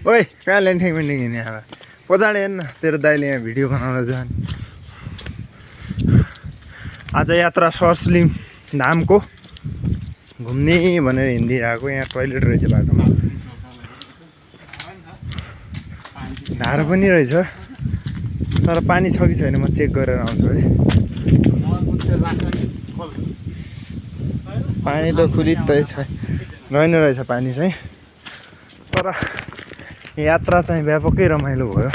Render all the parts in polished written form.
ओए कहाँ ल्यान्थ्यौ पनि हिँड्ने अब पछाडि हेर्न तेरो दाइले यहाँ भिडियो बनाउँदा जाने आज यात्रा सर्सलिङ धामको घुम्ने भनेर हिँडिरहेको यहाँ टोइलेट रहेछ बाटोमा धार पनि रहेछ तर पानी छ कि छैन म चेक गरेर आउँछु है पानी त खुलित्तै छ रहेन रहेछ पानी चाहिँ तर यात्रा चाहिँ व्यापकै रमाइलो भयो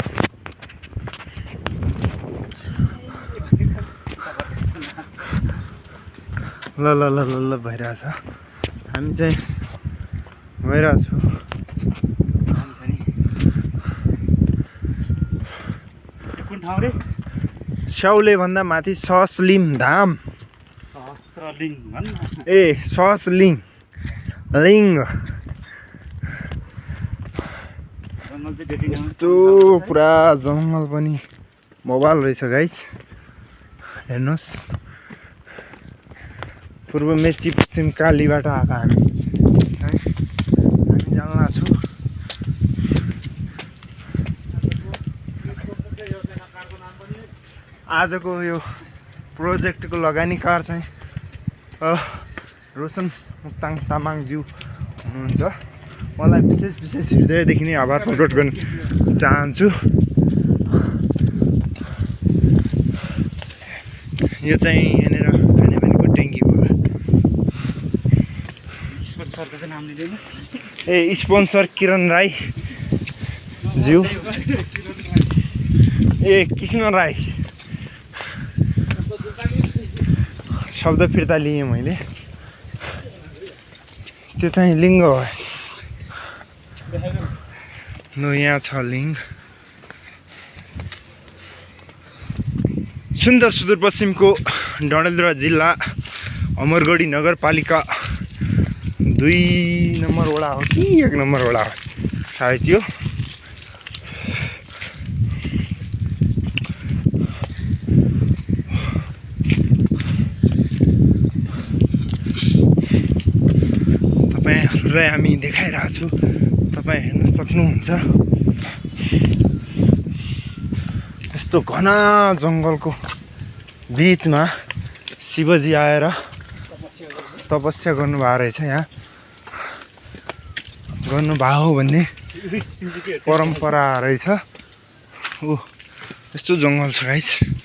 ल ल ल ल ल भइरहेछ हामी चाहिँ गइरहेछौँ स्याउले भन्दा माथि सहस्लिम धाम ए सहस्लिङ लिङ्ग यस्तो पुरा जङ्गल पनि मोबाइल रहेछ गाइस हेर्नुहोस् पूर्व मेची पश्चिम कालीबाट आएको हामी जान्न छौँ आजको यो प्रोजेक्टको लगानीकार चाहिँ रोशन मुक्ताङ तामाङज्यू हुनुहुन्छ मलाई विशेष हृदयदेखि नै आभार प्रकट गर्न चाहन्छु यो चाहिँ यहाँनिर खानेपानीको ट्याङ्की हो ए स्पोन्सर किरण राई ज्यू ए कृष्ण राई शब्द फिर्ता लिएँ मैले त्यो चाहिँ लिङ्ग हो न यहाँ छ लिङ्ग सुन्दर सुदूरपश्चिमको डडेलधुरा जिल्ला अमरगढी नगरपालिका 2 नम्बर वडा हो कि 1 नम्बर वडा हो सायद यो तपाईँहरूलाई हामी देखाइरहेको छु तपाईँ हेर्न सक्नुहुन्छ यस्तो घना जङ्गलको बिचमा शिवजी आएर तपस्या गर्नुभएको रहेछ यहाँ गर्नुभएको भन्ने परम्परा रहेछ यस्तो जङ्गल छ गाइस